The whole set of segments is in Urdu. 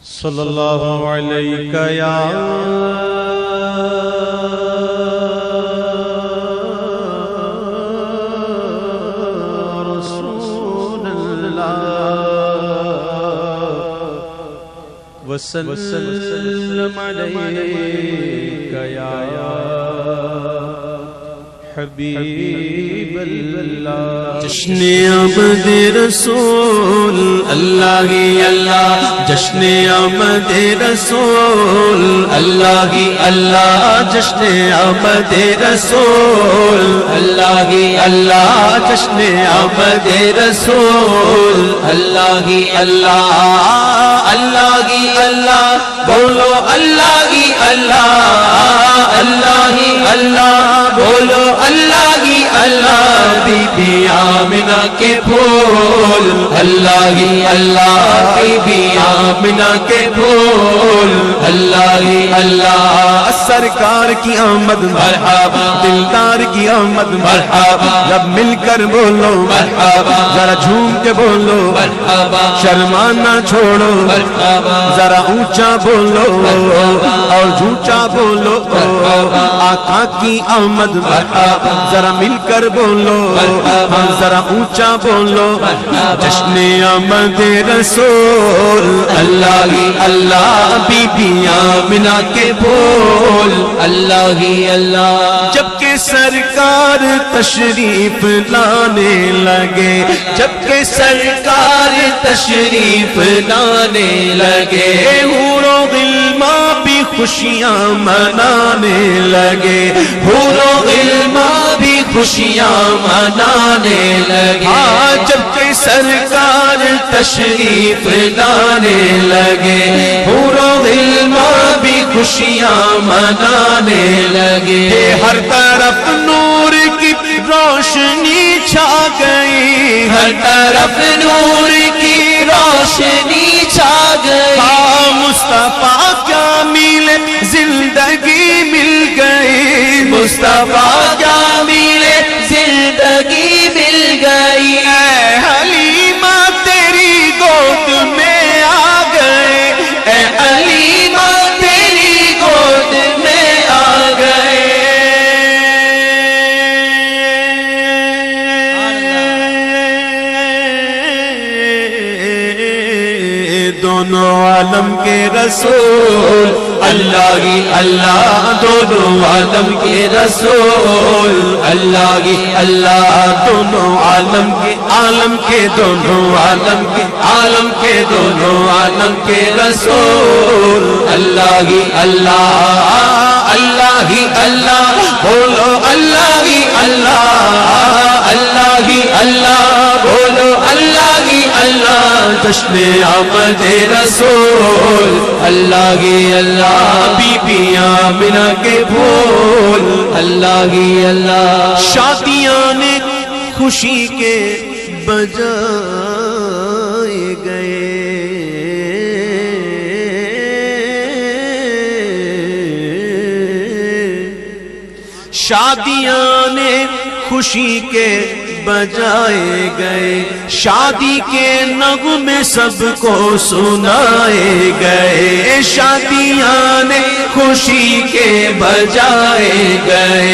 صلی اللہ علیہ یا رسول اللہ وسلم علیہ یا حبیب اللہ۔ جشن آمد رسول اللہ ہی اللہ، جشن آمد رسول اللہ ہی اللہ، جشن آمد رسول اللہ ہی اللہ، جشن آمد رسول اللہ ہی اللہ، اللہ ہی اللہ، بولو اللہ ہی اللہ، اللہ ہی اللہ، بولو اللہ ہی اللہ، بی بی آمنہ کے پھول اللہ ہی اللہ، بی بی آمنہ کے پھول اللہ ہی اللہ۔ سرکار کی آمد مرحبا، دلدار کی آمد مرحبا، جب مل کر بولو مرحبا، ذرا جھوم کے بولو مرحبا، شرمانا چھوڑو مرحبا، ذرا اونچا بولو اور جھوٹا بولو، آقا کی آمد مرحبا، ذرا مل کر بولو، ذرا اونچا بولو، جشن آمد رسول اللہ ہی اللہ، بی بی آمنہ کے پھول اللہ ہی اللہ۔ جبکہ سرکار تشریف لانے لگے، جبکہ سرکار تشریف لانے لگے، حور و غلمان بھی خوشیاں منانے لگے، حور و غلمان بھی خوشیاں منانے لگے۔ جبکہ سرکار تشریف لانے لگے، حور و غلمان بھی خوشیاں منانے لگے، ہر طرف نور کی روشنی چھا گئی، ہر طرف نور کی روشنی چھا گئی، مصطفیٰ کیا ملے زندگی مل گئی، مصطفیٰ کیا ملے زندگی مل گئی، اے حلیمہ تیری گود میں آ گئے، اے حلیمہ تیری گود میں آ گئے۔ دونوں عالم کے رسول اللہ ہی اللہ، دونوں عالم کے رسول اللہ ہی اللہ، دونوں عالم کے عالم کے دونوں عالم کے عالم کے دونوں عالم کے رسول اللہ ہی اللہ، اللہ ہی اللہ، بولو اللہ ہی اللہ، اللہ ہی اللہ، بولو اللہ ہی اللہ، جشن آمد رسول اللہ ہی اللہ، بی بی آمنہ کے پھول اللہ ہی اللہ۔ شادیاں نے خوشی کے بجائے گئے، شادیاں نے خوشی کے بجائے گئے، شادی کے نغمے سب کو سنائے گئے، شادیاں نے خوشی کے بجائے گئے،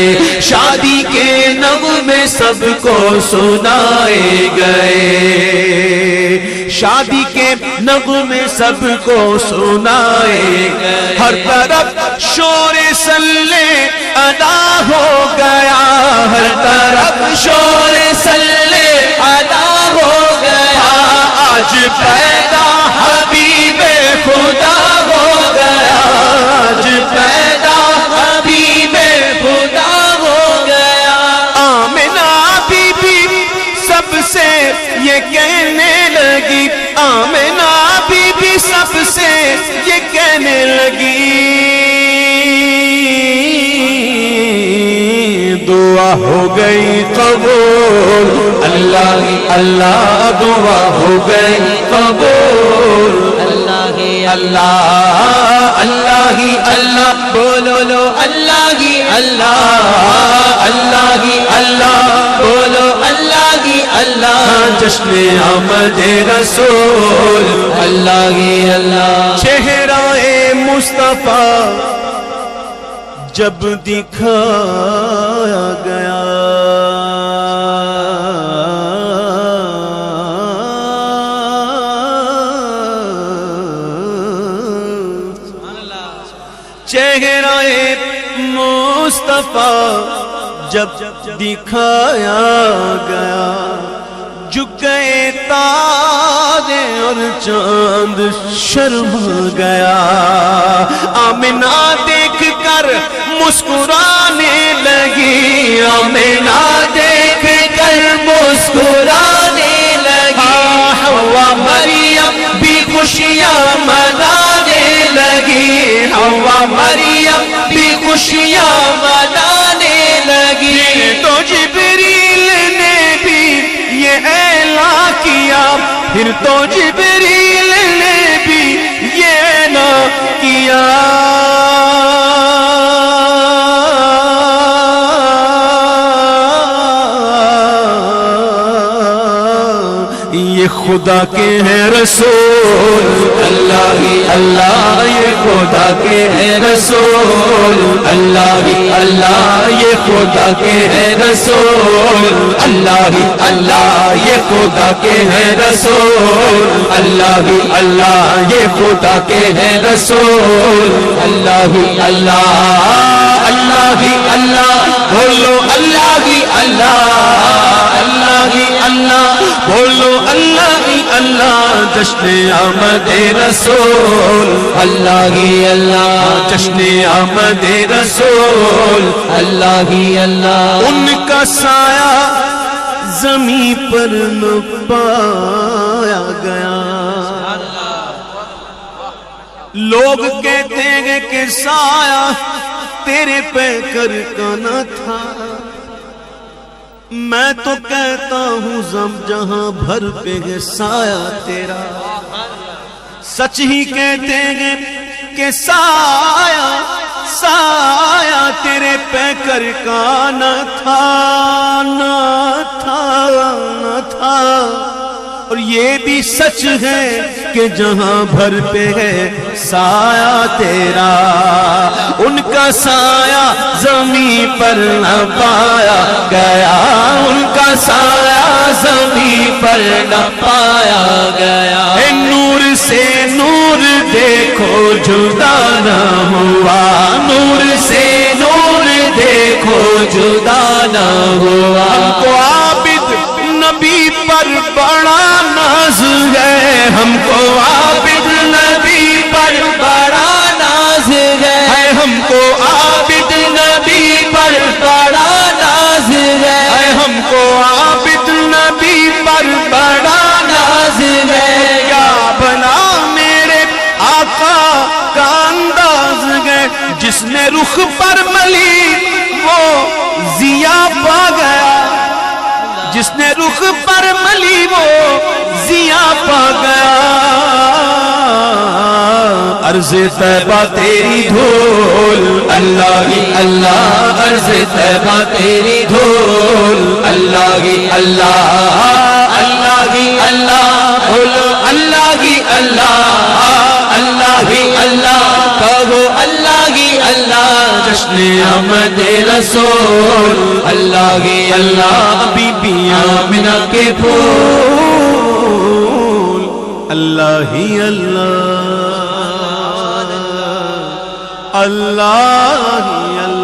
شادی کے نغمے سب کو سنائے گئے، شادی کے نغمے سب کو سنائے گئے، ہر طرف شور صلی ادا ہو گیا، ہر طرف شور صلی ادا ہو گیا، آج پیدا حبیب خدا ہو گیا، آج پیدا حبیب خدا ہو گیا۔ آمنہ بی بی سب سے یہ کہنے لگی، آمنہ بی بی سب سے یہ کہنے لگی، دعا ہو گئی قبول اللہ ہی اللہ، دعا ہو گئی قبول اللہ ہی اللہ، اللہ ہی اللہ، بولو لو اللہ ہی اللہ، اللہ ہی اللہ، بولو اللہ ہی اللہ، جشن آمد رسول اللہ ہی اللہ۔ مصطفیٰ جب دکھایا گیا چہرہ مصطفیٰ جب دکھایا گیا جھک گئے تارے اور چاند شرما گیا آمنہ دیکھ کر مسکرانے لگی آمنہ دیکھ کر مسکرانے لگی حوا مریم بھی خوشیاں منانے لگی حوا مریم بھی خوشیاں منانے لگی تو جبریل نے بھی یہ اعلان کیا پھر تو جبریل نے بھی یہ اعلان کیا یہ خدا کے ہیں رسول اللہ ہی اللہ یہ خدا کے ہیں رسول اللہ ہی اللہ یہ خدا کے ہیں رسول اللہ ہی اللہ یہ خدا کے ہیں رسول اللہ ہی اللہ یہ خدا کے ہیں رسول اللہ ہی اللہ اللہ ہی اللہ بولو اللہ ہی اللہ اللہ ہی اللہ بولو اللہ ہی اللہ جشن آمد رسول اللہ ہی اللہ جشن آمد رسول اللہ ہی اللہ ان کا سایہ زمین پر نہ پایا گیا لوگ کہتے ہیں کہ سایہ تیرے پیکر کا نہ تھا میں تو کہتا ہوں زم جہاں بھر پہ ہے سایہ تیرا سچ ہی کہتے ہیں کہ سایہ سایہ تیرے پیکر کا نہ تھا نہ تھا نہ تھا اور یہ بھی سچ ہے کہ جہاں بھر پہ ہے سایہ تیرا ان کا سایہ زمین پر نہ پایا گیا ان کا سایہ زمین پر نہ پایا گیا نور سے نور دیکھو جدا نہ ہوا نور سے نور دیکھو جدا نہ ہوا ہم کو عابد نبی پر بڑا ناز ہے ہم کو عابد نبی پر بڑا ناز ہے ہم کو عابد نبی پر بڑا ناز ہے ہم کو عابد نبی پر بڑا ناز ہے یا بنا میرے آقا کا انداز ہے جس نے رخ پر ملی وہ ضیا پا گیا جس نے رخ پر ملی وہ ضیا پا گیا عرض طیبہ تیری دھول اللہ ہی اللہ عرض طیبہ تیری دھول اللہ ہی اللہ اللہ ہی اللہ اللہ ہی اللہ اللہ ہی اللہ کہو اللہ ہی اللہ جشن آمد رسول اللہ ہی اللہ بی بی آمنہ کے پھول اللہ ہی اللہ اللہ ہی اللہ